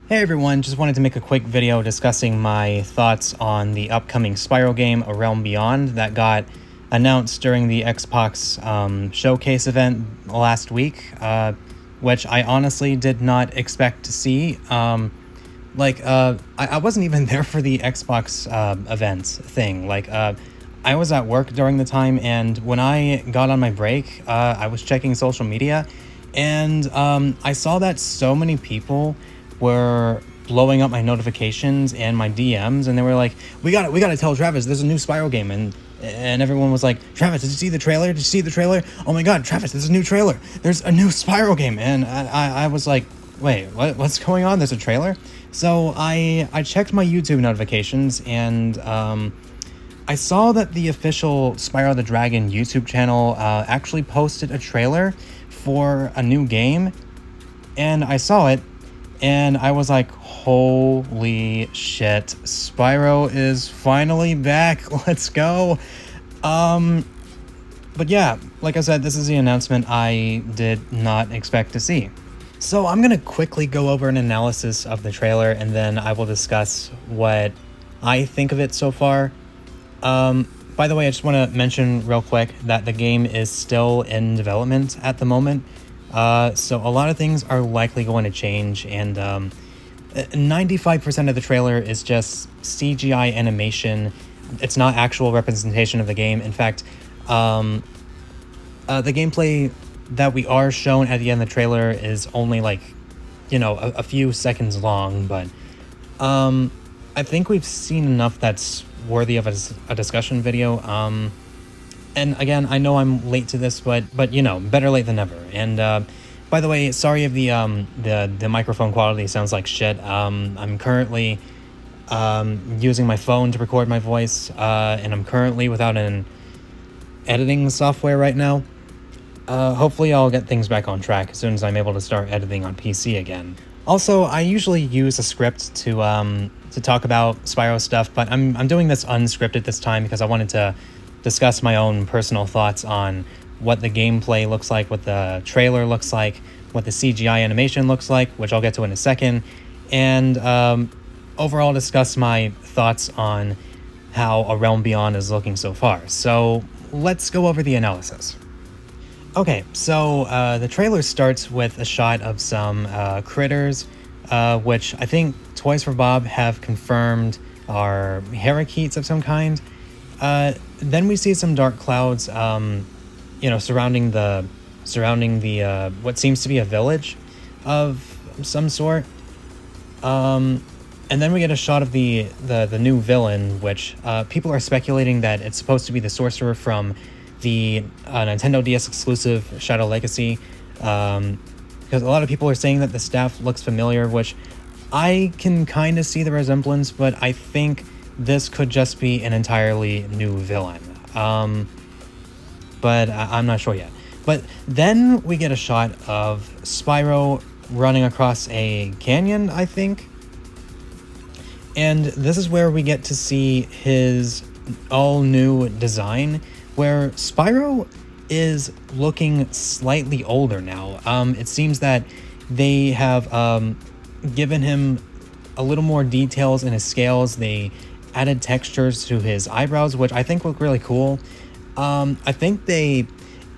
Hey everyone, just wanted to make a quick video discussing my thoughts on the upcoming Spyro game, A Realm Beyond, that got announced during the Xbox showcase event last week, which I honestly did not expect to see. I wasn't even there for the Xbox event thing. I was at work during the time, and when I got on my break, I was checking social media, and I saw that so many people were blowing up my notifications and my DMs, and they were like, we gotta tell Travis there's a new Spyro game, and everyone was like, Travis, did you see the trailer? Did you see the trailer? Oh my god, Travis, there's a new trailer. There's a new Spyro game. And I was like, wait, what's going on? There's a trailer? So I checked my YouTube notifications, and I saw that the official Spyro the Dragon YouTube channel actually posted a trailer for a new game, and I saw it, and I was like, holy shit, Spyro is finally back. Let's go. But yeah, like I said, this is the announcement I did not expect to see. So I'm going to quickly go over an analysis of the trailer, and then I will discuss what I think of it so far. By the way, I just want to mention real quick that the game is still in development at the moment. So a lot of things are likely going to change, and 95% of the trailer is just CGI animation. It's not actual representation of the game. In fact, the gameplay that we are shown at the end of the trailer is only a few seconds long, but I think we've seen enough that's worthy of a discussion video. And again, I know I'm late to this, but better late than never. And by the way, sorry if the microphone quality sounds like shit. I'm currently using my phone to record my voice, and I'm currently without an editing software right now. Hopefully I'll get things back on track as soon as I'm able to start editing on PC again. Also, I usually use a script to talk about Spyro stuff, but I'm doing this unscripted this time because I wanted to discuss my own personal thoughts on what the gameplay looks like, what the trailer looks like, what the CGI animation looks like, which I'll get to in a second, and overall discuss my thoughts on how A Realm Beyond is looking so far. So let's go over the analysis. Okay, so the trailer starts with a shot of some critters, which I think Toys for Bob have confirmed are parakeets of some kind. Then we see some dark clouds, surrounding the what seems to be a village of some sort. And then we get a shot of the new villain, which people are speculating that it's supposed to be the sorcerer from the Nintendo DS exclusive Shadow Legacy, because a lot of people are saying that the staff looks familiar, which I can kind of see the resemblance, but I think this could just be an entirely new villain. But I'm not sure yet. But then we get a shot of Spyro running across a canyon, I think. And this is where we get to see his all-new design, where Spyro is looking slightly older now. It seems that they have given him a little more details in his scales. They added textures to his eyebrows, which I think look really cool. I think they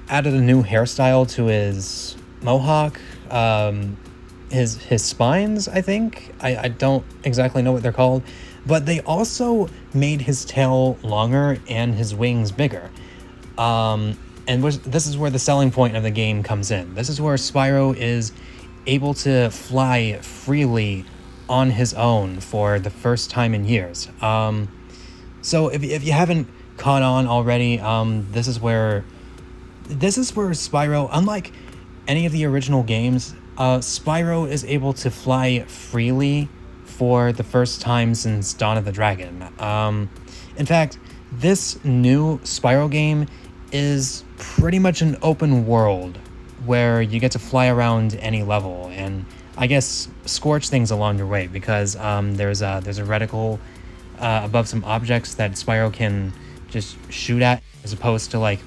added a new hairstyle to his mohawk, his spines, I think. I don't exactly know what they're called, but they also made his tail longer and his wings bigger. This is where the selling point of the game comes in. This is where Spyro is able to fly freely on his own for the first time in years. So if you haven't caught on already, this is where Spyro, unlike any of the original games, Spyro is able to fly freely for the first time since Dawn of the Dragon. In fact, this new Spyro game is pretty much an open world where you get to fly around any level and I guess scorch things along your way, because there's a reticle above some objects that Spyro can just shoot at, as opposed to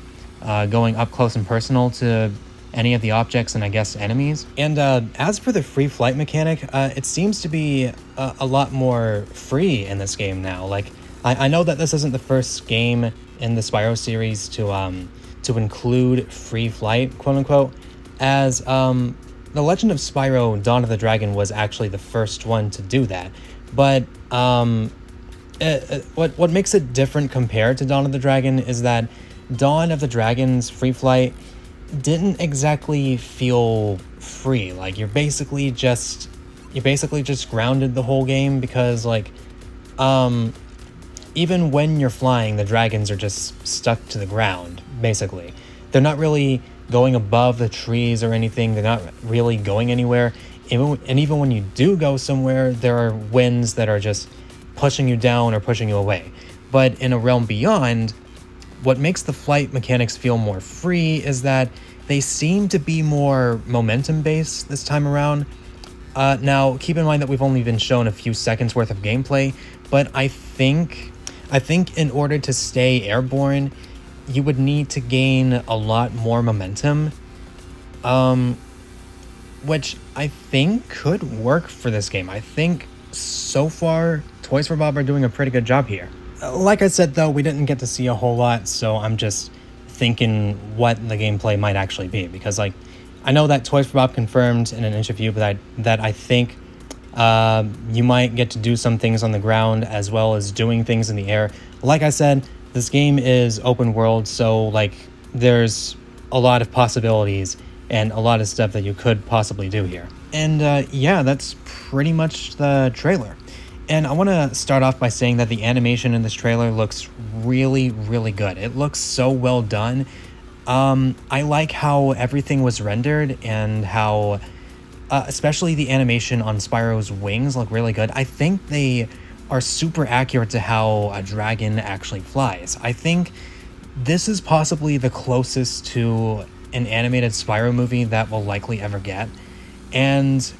going up close and personal to any of the objects and I guess enemies. And as for the free flight mechanic, it seems to be a lot more free in this game now. Like, I know that this isn't the first game in the Spyro series to include free flight, quote unquote, as The Legend of Spyro Dawn of the Dragon was actually the first one to do that. But what makes it different compared to Dawn of the Dragon is that Dawn of the Dragon's free flight didn't exactly feel free. Like, you're basically just grounded the whole game, because like even when you're flying, the dragons are just stuck to the ground, basically. They're not really going above the trees or anything. They're not really going anywhere. And even when you do go somewhere, there are winds that are just pushing you down or pushing you away. But in A Realm Beyond, what makes the flight mechanics feel more free is that they seem to be more momentum-based this time around. Now, keep in mind that we've only been shown a few seconds worth of gameplay, but I think in order to stay airborne, you would need to gain a lot more momentum, which I think could work for this game. I think so far, Toys for Bob are doing a pretty good job here. Like I said, though, we didn't get to see a whole lot, so I'm just thinking what the gameplay might actually be, because like, I know that Toys for Bob confirmed in an interview that I think you might get to do some things on the ground as well as doing things in the air. Like I said, this game is open world, so like, there's a lot of possibilities and a lot of stuff that you could possibly do here. And yeah, that's pretty much the trailer. And I want to start off by saying that the animation in this trailer looks really, really good. It looks so well done. I like how everything was rendered, and how especially the animation on Spyro's wings look really good. I think they are super accurate to how a dragon actually flies. I think this is possibly the closest to an animated Spyro movie that we'll likely ever get. And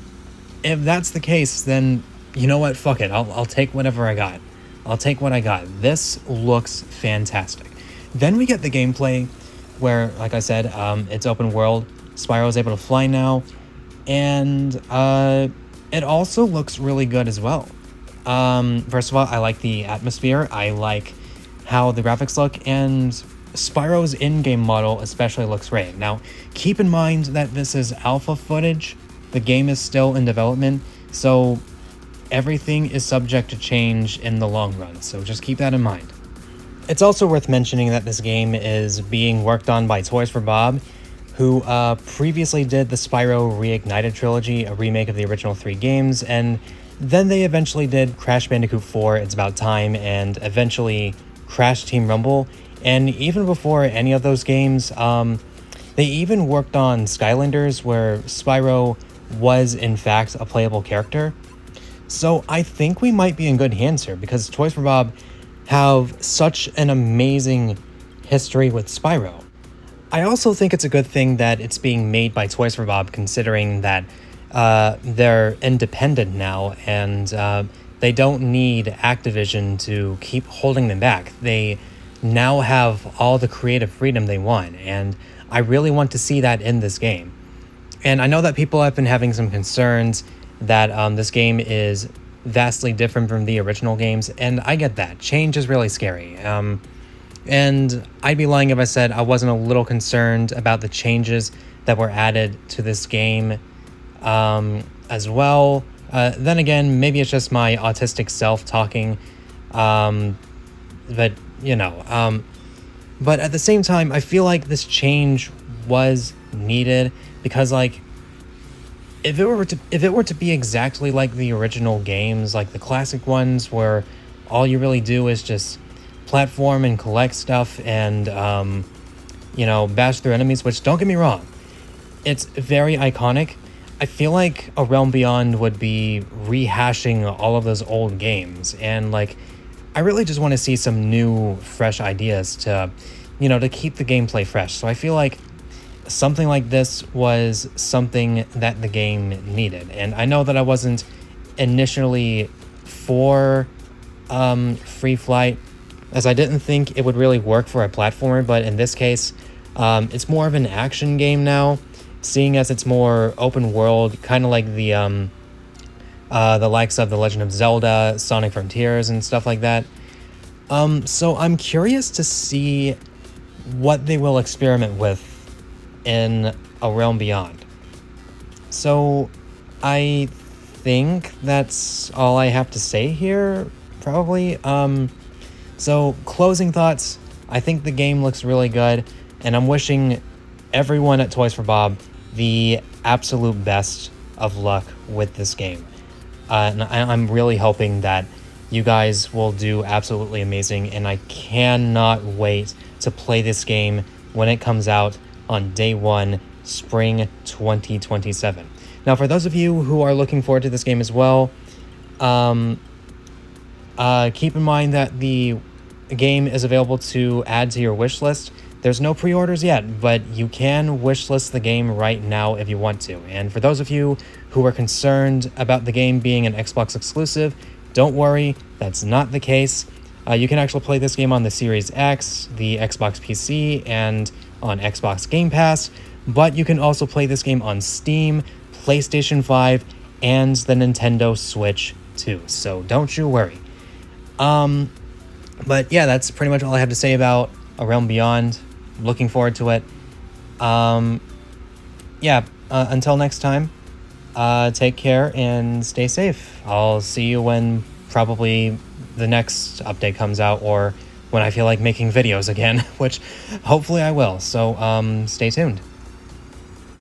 if that's the case, then you know what? Fuck it. I'll take whatever I got. I'll take what I got. This looks fantastic. Then we get the gameplay where, like I said, it's open world. Spyro's able to fly now. And it also looks really good as well. First of all, I like the atmosphere. I like how the graphics look, and Spyro's in-game model especially looks great. Now, keep in mind that this is alpha footage. The game is still in development, so everything is subject to change in the long run, so just keep that in mind. It's also worth mentioning that this game is being worked on by Toys for Bob, who previously did the Spyro Reignited trilogy, a remake of the original 3 games, and then they eventually did Crash Bandicoot 4, It's About Time, and eventually Crash Team Rumble. And even before any of those games, they even worked on Skylanders, where Spyro was in fact a playable character. So I think we might be in good hands here, because Toys for Bob have such an amazing history with Spyro. I also think it's a good thing that it's being made by Toys for Bob, considering that they're independent now, and they don't need Activision to keep holding them back. They now have all the creative freedom they want, and I really want to see that in this game. And I know that people have been having some concerns that this game is vastly different from the original games, and I get that. Change is really scary. And I'd be lying if I said I wasn't a little concerned about the changes that were added to this game as well. Then again, maybe it's just my autistic self talking, but you know. But at the same time, I feel like this change was needed, because like, if it were to be exactly like the original games, like the classic ones, where all you really do is just platform and collect stuff and you know, bash through enemies, which, don't get me wrong, it's very iconic. I feel like A Realm Beyond would be rehashing all of those old games, and like, I really just want to see some new, fresh ideas to, you know, to keep the gameplay fresh. So I feel like something like this was something that the game needed. And I know that I wasn't initially for free flight, as I didn't think it would really work for a platformer, but in this case, it's more of an action game now, seeing as it's more open world, kind of like the likes of The Legend of Zelda, Sonic Frontiers, and stuff like that. So I'm curious to see what they will experiment with in A Realm Beyond. So I think that's all I have to say here, probably. So closing thoughts, I think the game looks really good, and I'm wishing everyone at Toys for Bob the absolute best of luck with this game. And I'm really hoping that you guys will do absolutely amazing, and I cannot wait to play this game when it comes out on day one, spring 2027. Now, for those of you who are looking forward to this game as well, keep in mind that the game is available to add to your wish list. There's no pre-orders yet, but you can wishlist the game right now if you want to. And for those of you who are concerned about the game being an Xbox exclusive, don't worry, that's not the case. You can actually play this game on the Series X, the Xbox PC, and on Xbox Game Pass, but you can also play this game on Steam, PlayStation 5, and the Nintendo Switch too, so don't you worry. But yeah, that's pretty much all I have to say about A Realm Beyond. Looking forward to it. Until next time, take care and stay safe. I'll see you when probably the next update comes out, or when I feel like making videos again, which hopefully I will. So stay tuned.